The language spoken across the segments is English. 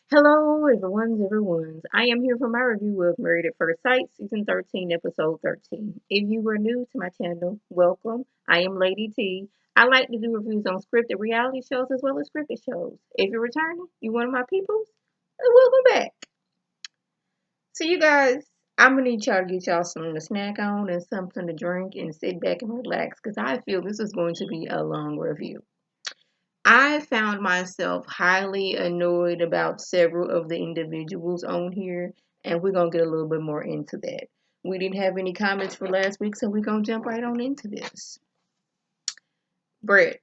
Hello, everyone's. I am here for my review of Married at First Sight, Season 13, Episode 13. If you are new to my channel, welcome. I am Lady T. I like to do reviews on scripted reality shows as well as scripted shows. If you're returning, you one of my peoples, welcome back. So, you guys, I'm gonna need y'all to get y'all something to snack on and something to drink and sit back and relax because I feel this is going to be a long review. I found myself highly annoyed about several of the individuals on here, and we're gonna get a little bit more into that. We didn't have any comments for last week, so we're gonna jump right on into this. Brett,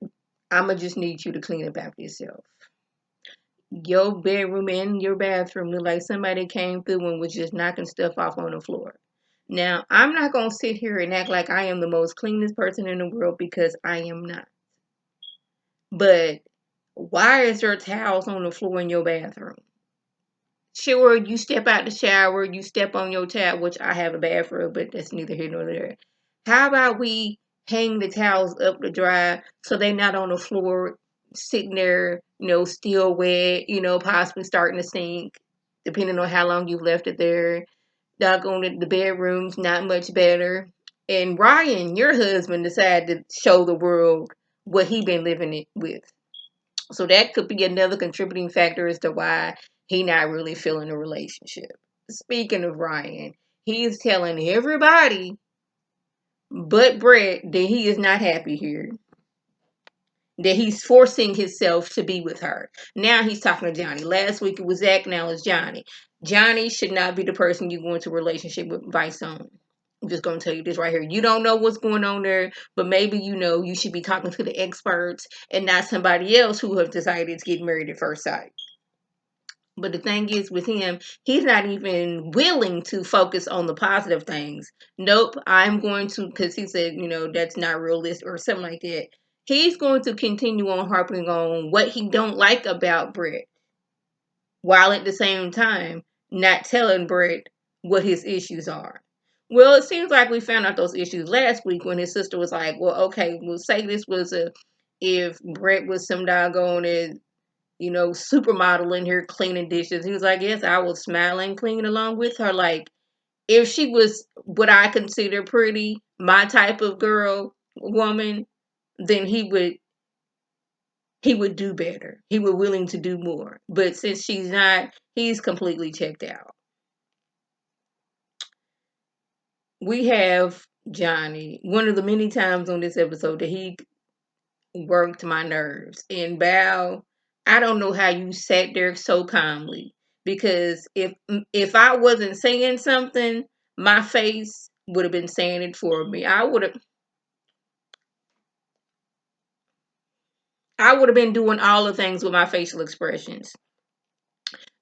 I'ma just need you to clean up after yourself. Your bedroom and your bathroom look like somebody came through and was just knocking stuff off on the floor. Now, I'm not gonna sit here and act like I am the most cleanest person in the world because I am not. But why is there towels on the floor in your bathroom? Sure, you step out the shower, you step on your towel, which I have a bathroom, but that's neither here nor there. How about we hang the towels up to dry so they're not on the floor sitting there, still wet, possibly starting to sink, depending on how long you've left it there. Doggone it, the bedroom's not much better. And Ryan, your husband, decided to show the world what he been living it with. So that could be another contributing factor as to why he not really feeling the relationship. Speaking of Ryan, he is telling everybody but Brett that he is not happy here. That he's forcing himself to be with her. Now he's talking to Johnny. Last week it was Zach, now it's Johnny. Johnny should not be the person you go into a relationship with by some. I'm just going to tell you this right here. You don't know what's going on there, but maybe you should be talking to the experts and not somebody else who have decided to get married at first sight. But the thing is with him, he's not even willing to focus on the positive things. Nope, I'm going to, because he said, that's not realistic or something like that. He's going to continue on harping on what he don't like about Brett, while at the same time not telling Brett what his issues are. Well, it seems like we found out those issues last week when his sister was like, well, okay, we'll say this was if Brett was some doggone supermodel in here cleaning dishes. He was like, yes, I was smiling, clean along with her. Like, if she was what I consider pretty, my type of woman, then he would do better. He would willing to do more. But since she's not, he's completely checked out. We have Johnny. One of the many times on this episode that he worked my nerves. And Val, I don't know how you sat there so calmly, because if I wasn't saying something, my face would have been saying it for me. I would have been doing all the things with my facial expressions.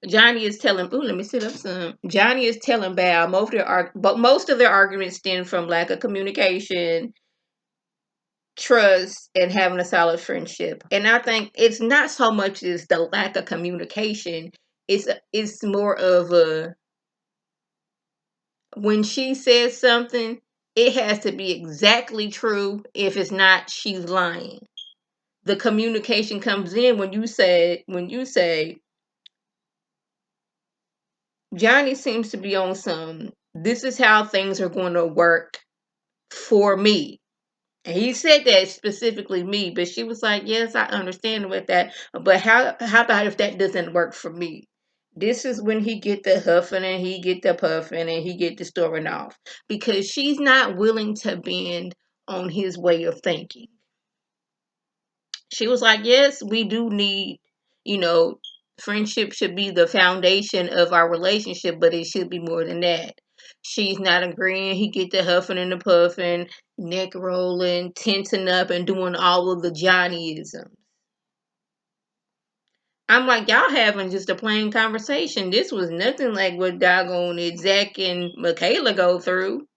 Johnny is telling, ooh, let me sit up some. Johnny is telling Val most of their arguments stem from lack of communication, trust, and having a solid friendship. And I think it's not so much as the lack of communication. It's more of a, when she says something, it has to be exactly true. If it's not, she's lying. The communication comes in when you say Johnny seems to be on some, this is how things are going to work for me. And he said that specifically me, but she was like, yes, I understand with that. But how about if that doesn't work for me? This is when he get the huffing and he get the puffing and he get the storming off. Because she's not willing to bend on his way of thinking. She was like, yes, we do need, you know, friendship should be the foundation of our relationship, but it should be more than that. She's not agreeing. He get the huffing and the puffing, neck rolling, tensing up, and doing all of the Johnnyisms. I'm like, y'all having just a plain conversation. This was nothing like what doggone Zach and Michaela go through.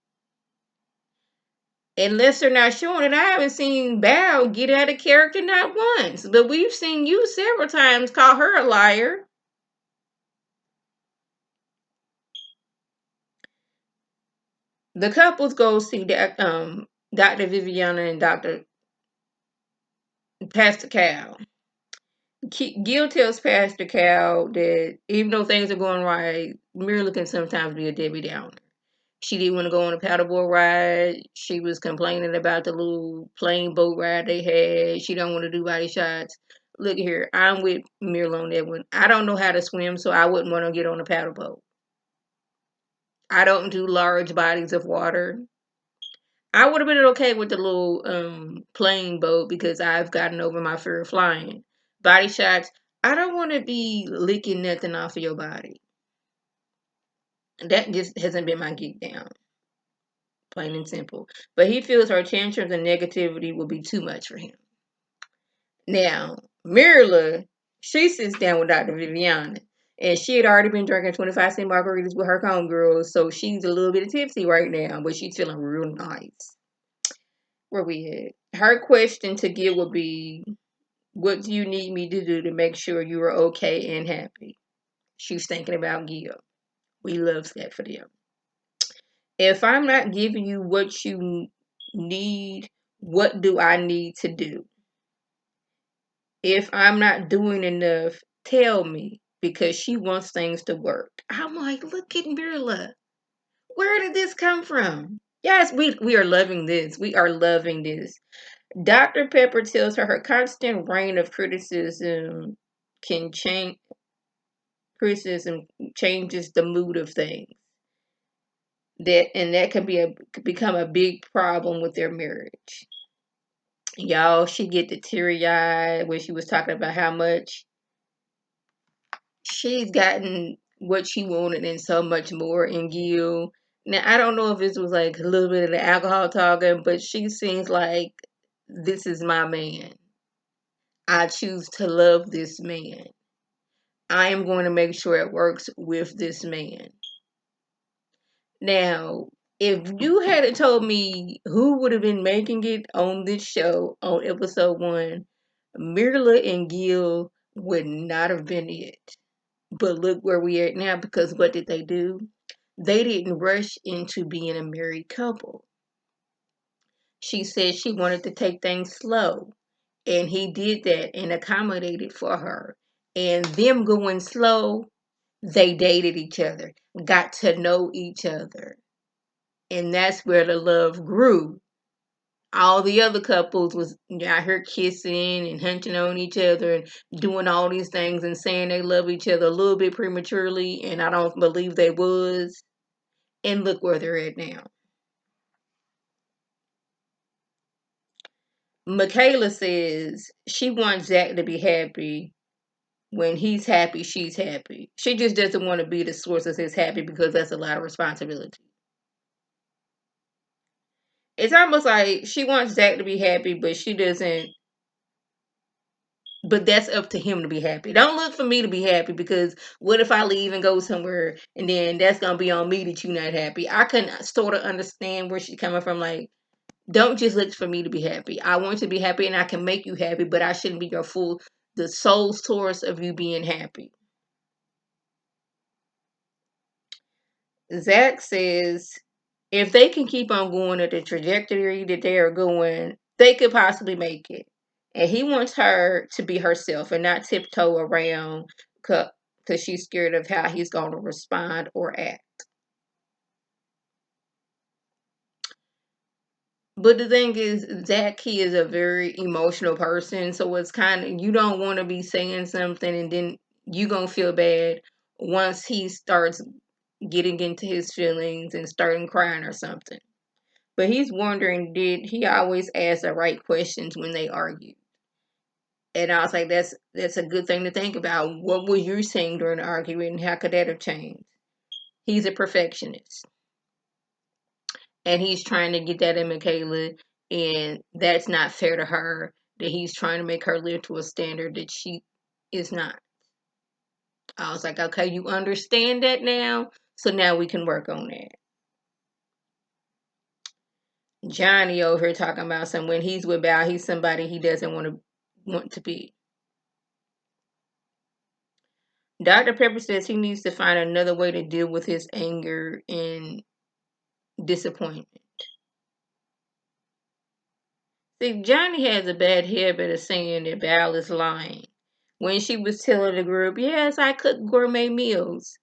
Unless they're not showing it, I haven't seen Val get out of character not once. But we've seen you several times call her a liar. The couples go see Dr. Viviana and Dr. Pastor Cal. Gil tells Pastor Cal that even though things are going right, Mirla can sometimes be a Debbie Downer. She didn't want to go on a paddleboard ride. She was complaining about the little plane boat ride they had. She don't want to do body shots. Look here, I'm with Mirla on that one. I don't know how to swim, so I wouldn't want to get on a paddle boat. I don't do large bodies of water. I would have been okay with the little plane boat because I've gotten over my fear of flying. Body shots, I don't want to be licking nothing off of your body. That just hasn't been my geek down, plain and simple. But he feels her tantrums and negativity will be too much for him. Now, Mirla, she sits down with Dr. Viviana. And she had already been drinking 25-cent margaritas with her homegirls, so she's a little bit tipsy right now, but she's feeling real nice. Where we at? Her question to Gil would be, what do you need me to do to make sure you are okay and happy? She's thinking about Gil. We love that for them. If I'm not giving you what you need, what do I need to do? If I'm not doing enough, tell me, because she wants things to work. I'm like, look at Mirla. Where did this come from? Yes, we are loving this. We are loving this. Dr. Pepper tells her constant rain of can change criticism changes the mood of things. That can become a big problem with their marriage. Y'all, she get the teary eyed when she was talking about how much she's gotten what she wanted and so much more in Gil. Now I don't know if this was like a little bit of the alcohol talking, but she seems like this is my man. I choose to love this man. I am going to make sure it works with this man. Now, if you had told me who would have been making it on this show on episode 1, Mirla and Gil would not have been it. But look where we are now, because what did they do? They didn't rush into being a married couple. She said she wanted to take things slow, and he did that and accommodated for her. And them going slow, they dated each other, got to know each other. And that's where the love grew. All the other couples was out here kissing and hunching on each other and doing all these things and saying they love each other a little bit prematurely, and I don't believe they was. And look where they're at now. Michaela says she wants Zach to be happy. When he's happy, she's happy. She just doesn't want to be the source of his happy because that's a lot of responsibility. It's almost like she wants Zach to be happy, but she doesn't. But that's up to him to be happy. Don't look for me to be happy, because what if I leave and go somewhere and then that's gonna be on me that you're not happy? I can sort of understand where she's coming from. Like, don't just look for me to be happy. I want to be happy and I can make you happy, but I shouldn't be the sole source of you being happy. Zach says if they can keep on going at the trajectory that they are going, they could possibly make it. And he wants her to be herself and not tiptoe around because she's scared of how he's going to respond or act. But the thing is, Zach, he is a very emotional person. So it's kind of, you don't want to be saying something and then you going to feel bad once he starts getting into his feelings and starting crying or something. But he's wondering, did he always ask the right questions when they argued? And I was like, that's a good thing to think about. What were you saying during the argument, and how could that have changed? He's a perfectionist, and he's trying to get that in Michaela, and that's not fair to her. That he's trying to make her live to a standard that she is not. I was like, okay, you understand that now, so now we can work on that. Johnny over here talking about some when he's with Val, he's somebody he doesn't want to be. Dr. Pepper says he needs to find another way to deal with his anger and disappointment. See, Johnny has a bad habit of saying that Val is lying. when she was telling the group, yes, I cook gourmet meals.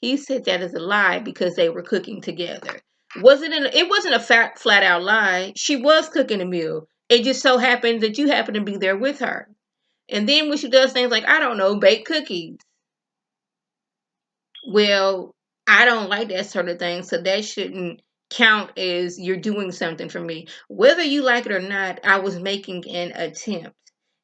He said that is a lie because they were cooking together. It wasn't a flat out lie. She was cooking a meal. It just so happened that you happen to be there with her. And then when she does things like, I don't know, bake cookies. Well, I don't like that sort of thing, so that shouldn't count as you're doing something for me. Whether you like it or not, I was making an attempt.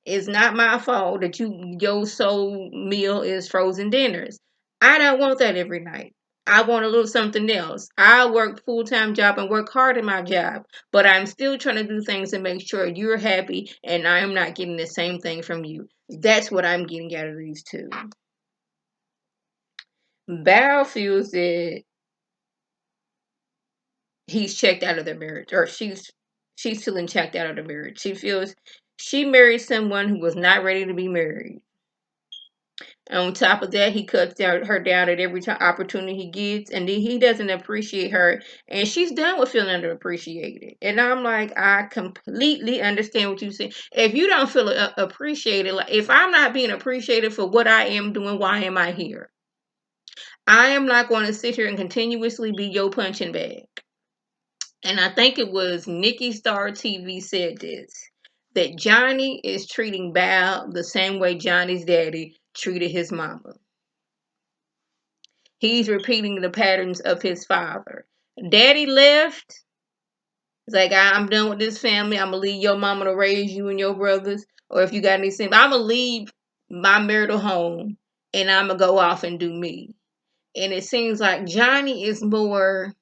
It's not my fault that your sole meal is frozen dinners. I don't want that every night. I want a little something else. I work full-time job and work hard in my job, but I'm still trying to do things to make sure you're happy and I am not getting the same thing from you. That's what I'm getting out of these two. Val feels that he's checked out of their marriage, or she's feeling checked out of the marriage. She feels she married someone who was not ready to be married. And on top of that, he cuts her down at every opportunity he gets, and then he doesn't appreciate her, and she's done with feeling underappreciated. And I'm like, I completely understand what you say. If you don't feel appreciated, like if I'm not being appreciated for what I am doing, why am I here? I am not going to sit here and continuously be your punching bag. And I think it was Nikki Star TV said this, that Johnny is treating Val the same way Johnny's daddy treated his mama. He's repeating the patterns of his father. Daddy left. It's like, I'm done with this family. I'm going to leave your mama to raise you and your brothers. Or if you got any siblings, I'm going to leave my marital home and I'm going to go off and do me. And it seems like Johnny is more,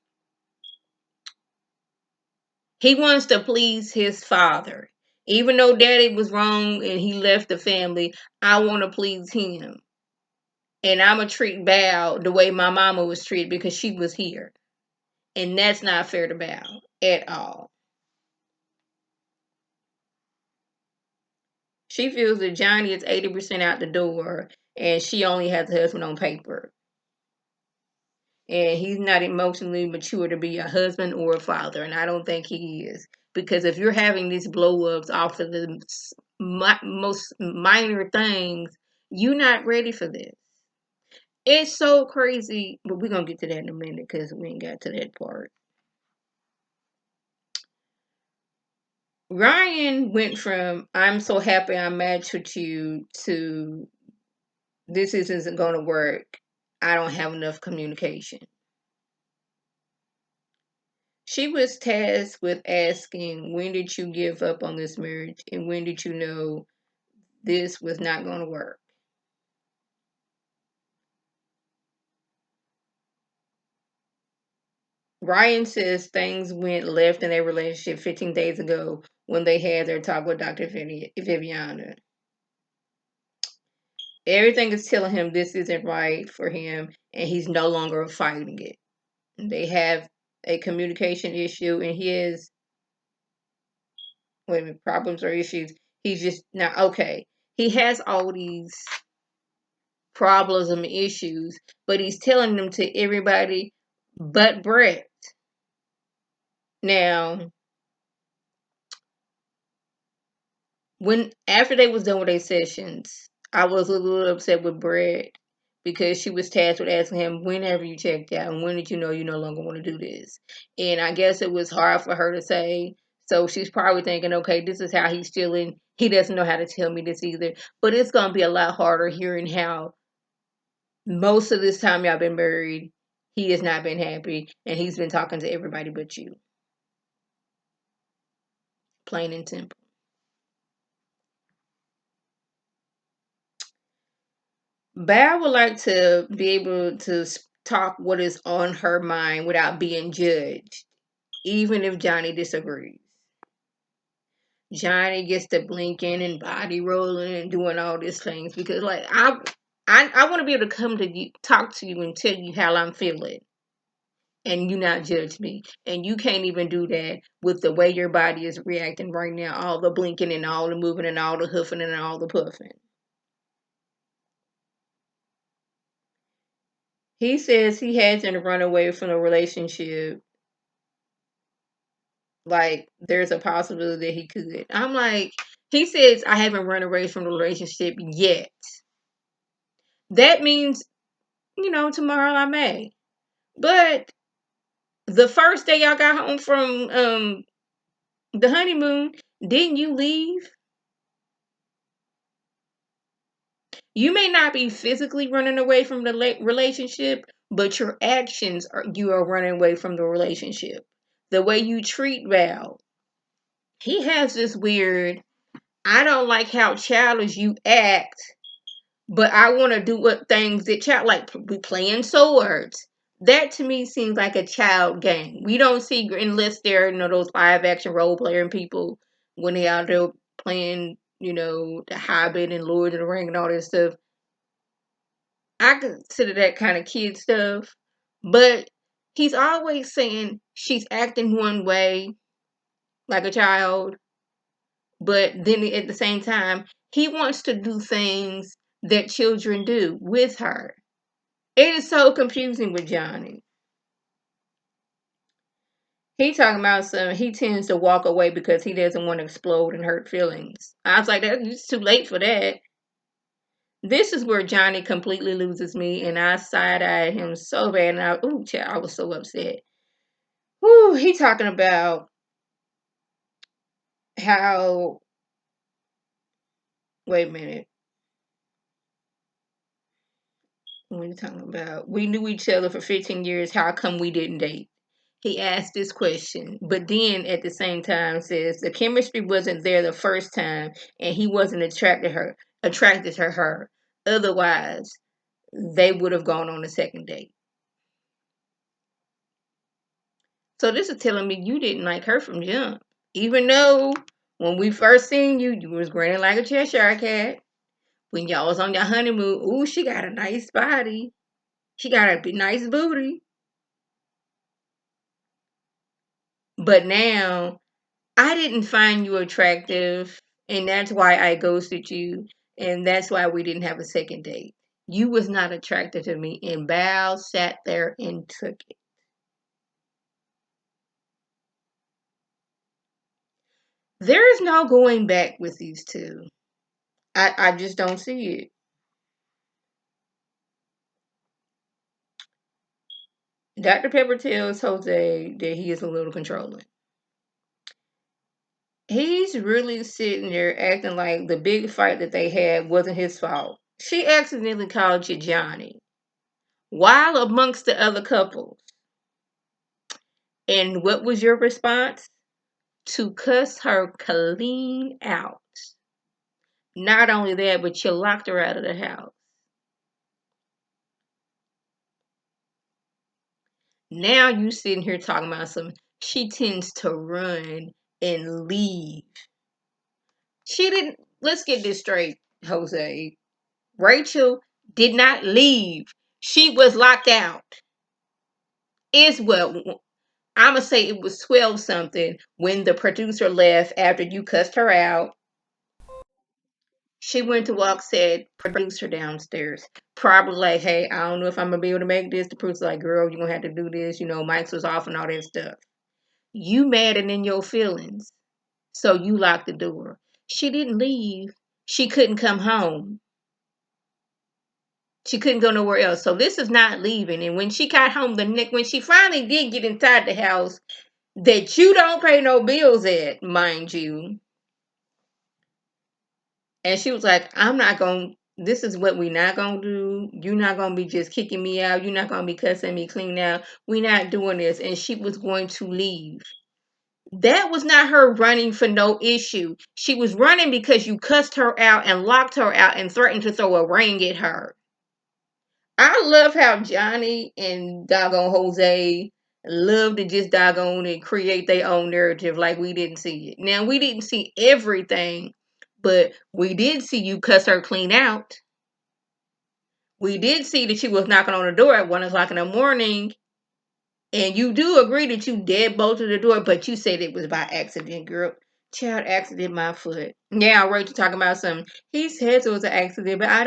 he wants to please his father. Even though daddy was wrong and he left the family, I want to please him. And I'm going to treat Val the way my mama was treated because she was here. And that's not fair to Val at all. She feels that Johnny is 80% out the door and she only has a husband on paper. And he's not emotionally mature to be a husband or a father. And I don't think he is. Because if you're having these blow ups off of the most minor things, you're not ready for this. It's so crazy. But we're going to get to that in a minute because we ain't got to that part. Ryan went from I'm so happy I matched with you to this isn't going to work. I don't have enough communication. She was tasked with asking, when did you give up on this marriage and when did you know this was not going to work? Ryan says things went left in their relationship 15 days ago when they had their talk with Dr. Viviana. Everything is telling him this isn't right for him and he's no longer fighting it. They have a communication issue and he has problems or issues. He's just not okay. He has all these problems and issues, but he's telling them to everybody but Brett. Now, when after they was done with their sessions, I was a little upset with Brett because she was tasked with asking him, whenever you checked out and when did you know you no longer want to do this? And I guess it was hard for her to say. So she's probably thinking, okay, this is how he's feeling. He doesn't know how to tell me this either. But it's going to be a lot harder hearing how most of this time y'all been married, he has not been happy and he's been talking to everybody but you. Plain and simple. Val would like to be able to talk what is on her mind without being judged, even if Johnny disagrees. Johnny gets to blinking and body rolling and doing all these things because, like, I want to be able to come to you, talk to you, and tell you how I'm feeling, and you not judge me. And you can't even do that with the way your body is reacting right now. All the blinking and all the moving and all the huffing and all the puffing. He says he hasn't run away from the relationship. Like there's a possibility that he could. I'm like, He says, I haven't run away from the relationship yet. That means, tomorrow I may. But the first day y'all got home from the honeymoon, didn't you leave? You may not be physically running away from the relationship, but your actions you are running away from the relationship. The way you treat Val. He has this weird, I don't like how childish you act, but I want to do what things that child like we playing swords. That to me seems like a child game. We don't see unless they're those live action role playing people when they out there playing the Hobbit and Lord of the Ring and all that stuff. I consider that kind of kid stuff, but he's always saying she's acting one way like a child, but then at the same time he wants to do things that children do with her. It is so confusing with Johnny. He talking about he tends to walk away because he doesn't want to explode and hurt feelings. I was like, it's too late for that. This is where Johnny completely loses me, and I side-eyed him so bad, and I was so upset. Whew, he talking about how, wait a minute, what are you talking about? We knew each other for 15 years, how come we didn't date? He asked this question, but then at the same time says the chemistry wasn't there the first time, and he wasn't attracted to her. Otherwise, they would have gone on a second date. So this is telling me you didn't like her from jump. Even though when we first seen you, you was grinning like a Cheshire cat. When y'all was on your honeymoon, ooh, she got a nice body. She got a nice booty. But now, I didn't find you attractive, and that's why I ghosted you, and that's why we didn't have a second date. You was not attracted to me, and Val sat there and took it. There is no going back with these two. I just don't see it. Dr. Pepper tells Jose that he is a little controlling. He's really sitting there acting like the big fight that they had wasn't his fault. She accidentally called you Johnny while amongst the other couples. And what was your response? To cuss her clean out. Not only that, but you locked her out of the house. Now you sitting here talking about she tends to run and leave. She didn't, let's get this straight, Jose. Rachel did not leave. She was locked out. It's what I'm gonna say it was 12 something when the producer left after you cussed her out. She went to walk said producer downstairs. Probably like, hey, I don't know if I'm gonna be able to make this. The producer like, girl, you're gonna have to do this, mics was off and all that stuff. You mad and in your feelings. So you locked the door. She didn't leave. She couldn't come home. She couldn't go nowhere else. So this is not leaving. And when she got home when she finally did get inside the house that you don't pay no bills at, mind you. And she was like, this is what we not gonna do. You're not gonna be just kicking me out. You're not gonna be cussing me clean out. We're not doing this. And she was going to leave. That was not her running for no issue. She was running because you cussed her out and locked her out and threatened to throw a ring at her. I love how Johnny and doggone Jose love to just doggone and create their own narrative like we didn't see it. Now, we didn't see everything, but we did see you cuss her clean out. We did see that she was knocking on the door at 1 o'clock in the morning. And you do agree that you deadbolted the door, but you said it was by accident, girl. Child, accident, my foot. Yeah, Rachel talking about something. He said it was an accident, but I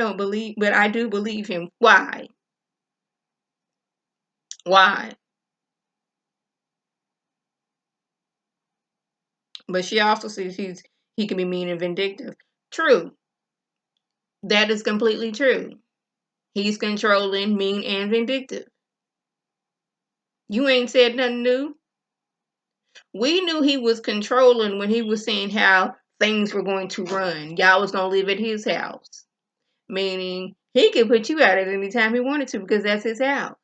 do believe him. Why? Why? But she also says He can be mean and vindictive. True. That is completely true. He's controlling, mean, and vindictive. You ain't said nothing new. We knew he was controlling when he was saying how things were going to run. Y'all was going to live at his house. Meaning, he could put you out at any time he wanted to because that's his house.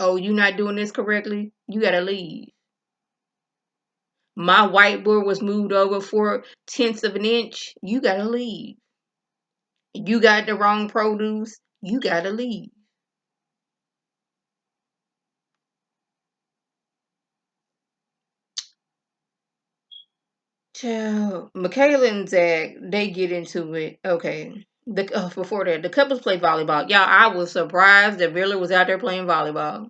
Oh, you not doing this correctly? You got to leave. My whiteboard was moved over 4/10 of an inch. You got to leave. You got the wrong produce. You got to leave. Child, Michaela and Zach, they get into it. Okay. Before that, the couples play volleyball. Y'all, I was surprised that Villa was out there playing volleyball.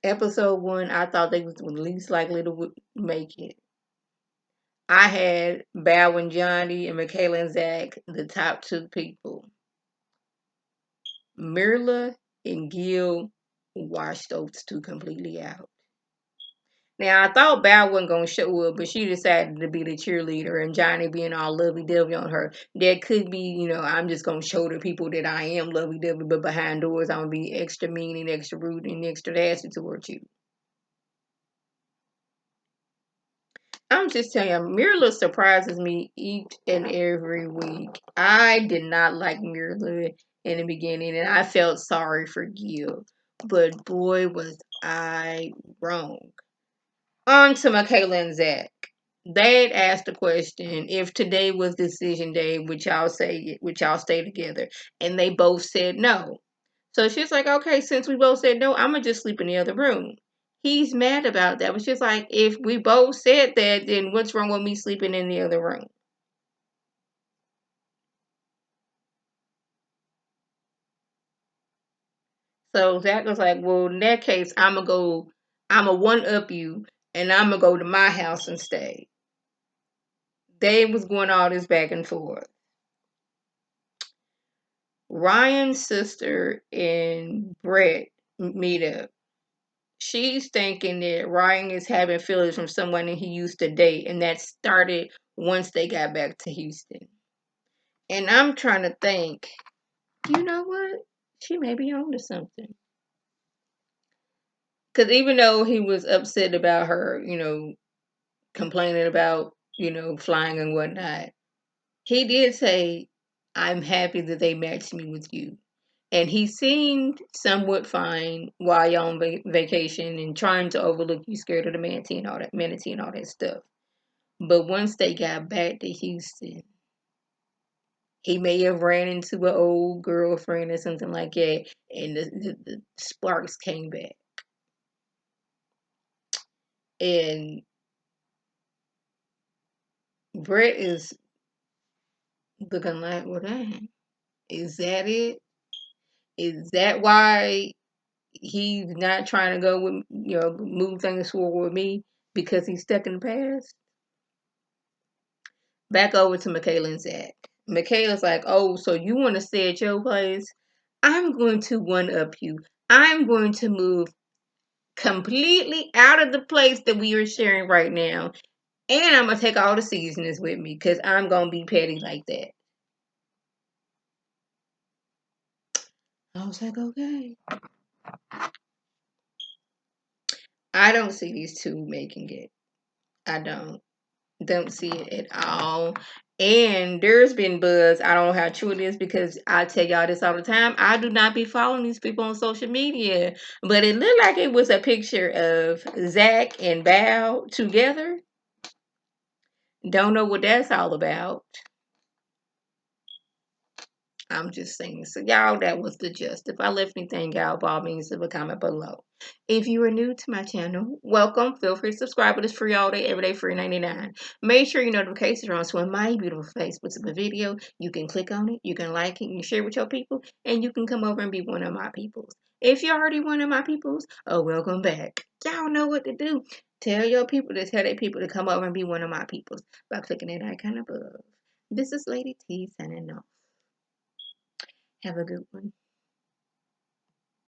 Episode 1, I thought they was the least likely to make it. I had Bow and Johnny and Michaela and Zach, the top 2 people. Mirla and Gil washed those 2 completely out. Now, I thought Bow wasn't going to show up, but she decided to be the cheerleader, and Johnny being all lovey-dovey on her. That could be, I'm just going to show the people that I am lovey-dovey, but behind doors, I'm going to be extra mean and extra rude and extra nasty towards you. I'm just telling you, Mirla surprises me each and every week. I did not like Mirla in the beginning, and I felt sorry for Gil. But boy, was I wrong. On to Michaela and Zach. They had asked the question if today was decision day, would y'all stay together? And they both said no. So she's like, okay, since we both said no, I'm gonna just sleep in the other room. He's mad about that. But she's like, if we both said that, then what's wrong with me sleeping in the other room? So Zach was like, well, in that case, I'ma one up you, and I'm gonna go to my house and stay. They was going all this back and forth. Ryan's sister and Brett meet up. She's thinking that Ryan is having feelings from someone that he used to date, and that started once they got back to Houston. And I'm trying to think, you know what? She may be on to something. Because even though he was upset about her, complaining about, flying and whatnot, he did say, I'm happy that they matched me with you. And he seemed somewhat fine while y'all on vacation and trying to overlook you, scared of the manatee and all that stuff. But once they got back to Houston, he may have ran into an old girlfriend or something like that, and the sparks came back. And Brett is looking like, well, dang, is that it? Is that why he's not trying to go with, move things forward with me because he's stuck in the past? Back over to Michaela and Zach. Michaela's like, oh, so you want to stay at your place? I'm going to one up you. I'm going to move completely out of the place that we are sharing right now. And I'm going to take all the seasonings with me because I'm going to be petty like that. I was like, okay. I don't see these two making it. I don't see it at all. And there's been buzz. I don't know how true it is because I tell y'all this all the time. I do not be following these people on social media. But it looked like it was a picture of Zach and Bow together. Don't know what that's all about. I'm just saying. So, y'all, that was the gist. If I left anything out, by all means, leave a comment below. If you are new to my channel, welcome. Feel free to subscribe. It is free all day, every day, free 99. Make sure your notifications are on so when my beautiful face puts up a video, you can click on it, you can like it, you can share with your people, and you can come over and be one of my peoples. If you're already one of my peoples, oh, welcome back. Y'all know what to do. Tell your people to tell their people to come over and be one of my peoples by clicking that icon above. This is Lady T signing off. Have a good one.